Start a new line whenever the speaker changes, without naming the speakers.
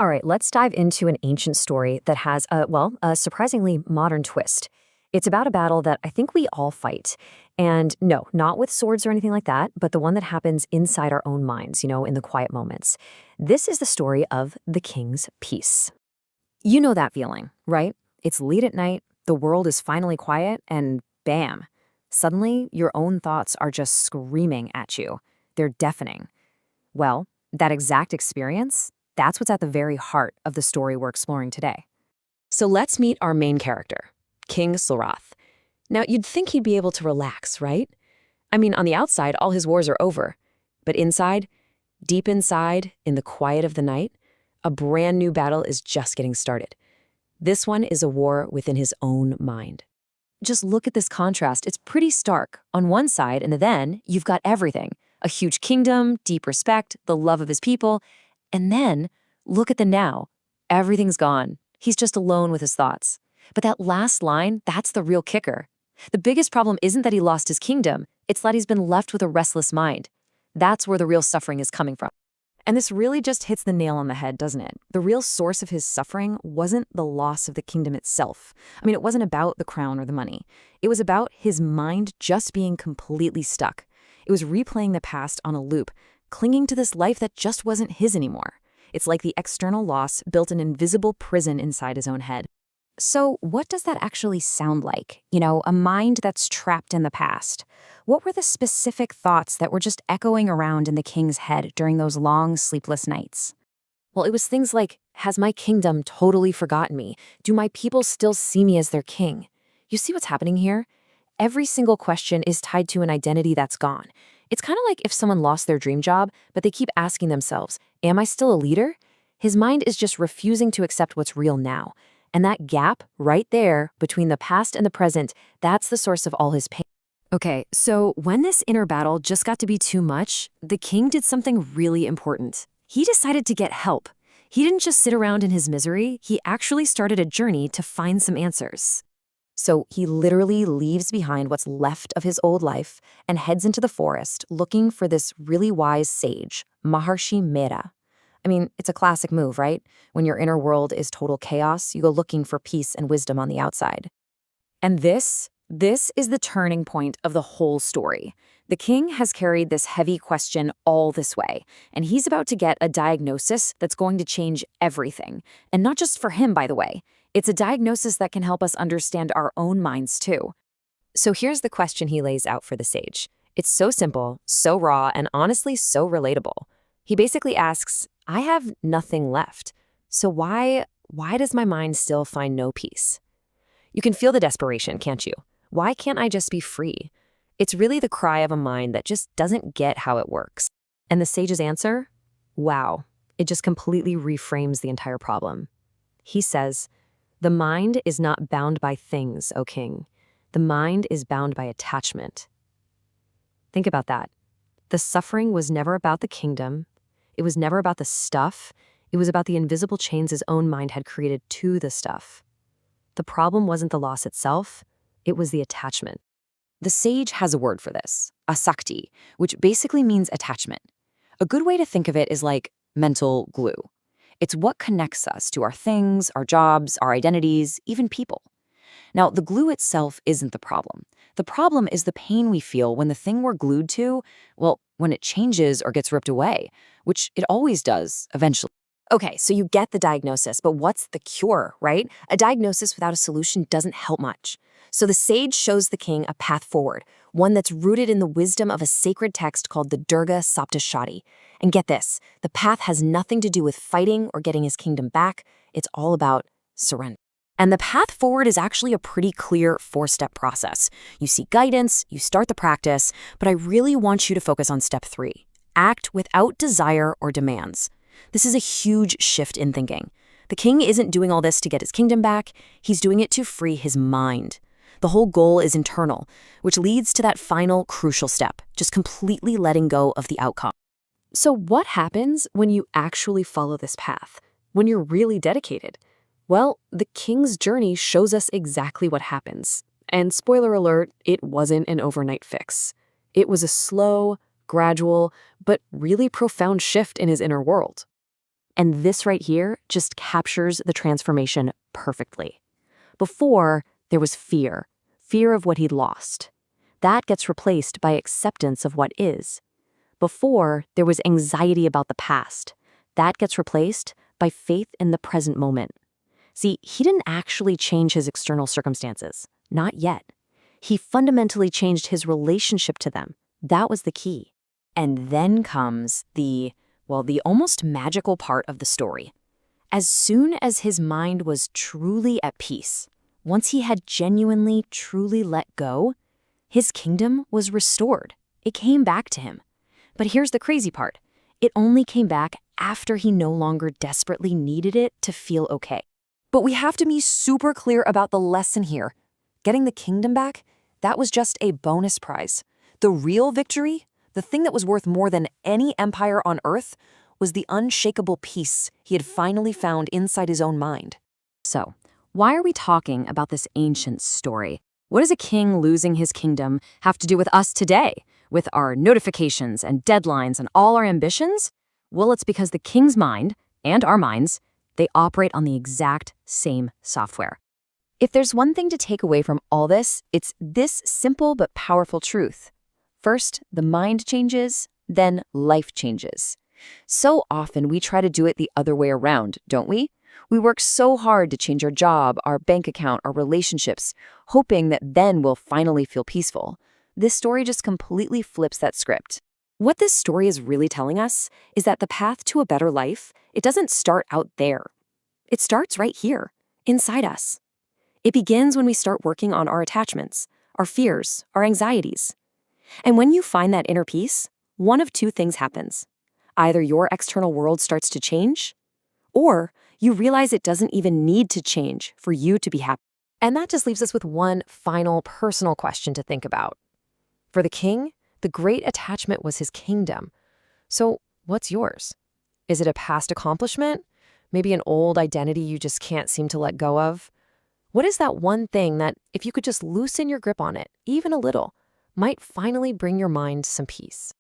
All right, let's dive into an ancient story that has a surprisingly modern twist. It's about a battle that I think we all fight. And no, not with swords or anything like that, but the one that happens inside our own minds, in the quiet moments. This is the story of the King's Peace. You know that feeling, right? It's late at night, the world is finally quiet, and bam, suddenly your own thoughts are just screaming at you. They're deafening. Well, that exact experience, that's what's at the very heart of the story we're exploring today. So let's meet our main character, King Surath. Now, you'd think he'd be able to relax, right? I mean, on the outside, all his wars are over. But inside, deep inside, in the quiet of the night, a brand new battle is just getting started. This one is a war within his own mind. Just look at this contrast. It's pretty stark. On one side, in the then, you've got everything. A huge kingdom, deep respect, the love of his people. And then, look at the now. Everything's gone. He's just alone with his thoughts. But that last line, that's the real kicker. The biggest problem isn't that he lost his kingdom. It's that he's been left with a restless mind. That's where the real suffering is coming from. And this really just hits the nail on the head, doesn't it? The real source of his suffering wasn't the loss of the kingdom itself. I mean, it wasn't about the crown or the money. It was about his mind just being completely stuck. It was replaying the past on a loop, clinging to this life that just wasn't his anymore. It's like the external loss built an invisible prison inside his own head. So what does that actually sound like? A mind that's trapped in the past. What were the specific thoughts that were just echoing around in the king's head during those long, sleepless nights? Well, it was things like, has my kingdom totally forgotten me? Do my people still see me as their king? You see what's happening here? Every single question is tied to an identity that's gone. It's kind of like if someone lost their dream job, but they keep asking themselves, am I still a leader? His mind is just refusing to accept what's real now. And that gap right there between the past and the present, that's the source of all his pain. Okay, so when this inner battle just got to be too much, the king did something really important. He decided to get help. He didn't just sit around in his misery, he actually started a journey to find some answers. So he literally leaves behind what's left of his old life and heads into the forest looking for this really wise sage, Maharshi Mera. I mean, it's a classic move, right? When your inner world is total chaos, you go looking for peace and wisdom on the outside. And this is the turning point of the whole story. The king has carried this heavy question all this way, and he's about to get a diagnosis that's going to change everything. And not just for him, by the way. It's a diagnosis that can help us understand our own minds, too. So here's the question he lays out for the sage. It's so simple, so raw, and honestly so relatable. He basically asks, I have nothing left. So why does my mind still find no peace? You can feel the desperation, can't you? Why can't I just be free? It's really the cry of a mind that just doesn't get how it works. And the sage's answer? Wow, it just completely reframes the entire problem. He says, the mind is not bound by things, O king. The mind is bound by attachment. Think about that. The suffering was never about the kingdom. It was never about the stuff. It was about the invisible chains his own mind had created to the stuff. The problem wasn't the loss itself. It was the attachment. The sage has a word for this, asakti, which basically means attachment. A good way to think of it is like mental glue. It's what connects us to our things, our jobs, our identities, even people. Now, the glue itself isn't the problem. The problem is the pain we feel when the thing we're glued to, when it changes or gets ripped away, which it always does eventually. Okay, so you get the diagnosis, but what's the cure, right? A diagnosis without a solution doesn't help much. So the sage shows the king a path forward, one that's rooted in the wisdom of a sacred text called the Durga Saptashati. And get this, the path has nothing to do with fighting or getting his kingdom back. It's all about surrender. And the path forward is actually a pretty clear 4-step process. You seek guidance, you start the practice, but I really want you to focus on step 3. Act without desire or demands. This is a huge shift in thinking. The king isn't doing all this to get his kingdom back, he's doing it to free his mind. The whole goal is internal, which leads to that final crucial step, just completely letting go of the outcome. So what happens when you actually follow this path? When you're really dedicated? Well, the king's journey shows us exactly what happens. And spoiler alert, it wasn't an overnight fix. It was a slow, gradual, but really profound shift in his inner world. And this right here just captures the transformation perfectly. Before, there was fear of what he'd lost. That gets replaced by acceptance of what is. Before, there was anxiety about the past. That gets replaced by faith in the present moment. See, he didn't actually change his external circumstances. Not yet. He fundamentally changed his relationship to them. That was the key. And then comes the almost magical part of the story. As soon as his mind was truly at peace, once he had genuinely, truly let go, his kingdom was restored. It came back to him. But here's the crazy part. It only came back after he no longer desperately needed it to feel okay. But we have to be super clear about the lesson here. Getting the kingdom back, that was just a bonus prize. The real victory, the thing that was worth more than any empire on earth, was the unshakable peace he had finally found inside his own mind. So, why are we talking about this ancient story? What does a king losing his kingdom have to do with us today, with our notifications and deadlines and all our ambitions? Well, it's because the king's mind, and our minds, they operate on the exact same software. If there's one thing to take away from all this, it's this simple but powerful truth. First, the mind changes, then life changes. So often we try to do it the other way around, don't we? We work so hard to change our job, our bank account, our relationships, hoping that then we'll finally feel peaceful. This story just completely flips that script. What this story is really telling us is that the path to a better life, it doesn't start out there. It starts right here, inside us. It begins when we start working on our attachments, our fears, our anxieties. And when you find that inner peace, one of two things happens. Either your external world starts to change, or you realize it doesn't even need to change for you to be happy. And that just leaves us with one final personal question to think about. For the king, the great attachment was his kingdom. So what's yours? Is it a past accomplishment? Maybe an old identity you just can't seem to let go of? What is that one thing that, if you could just loosen your grip on it, even a little, might finally bring your mind some peace?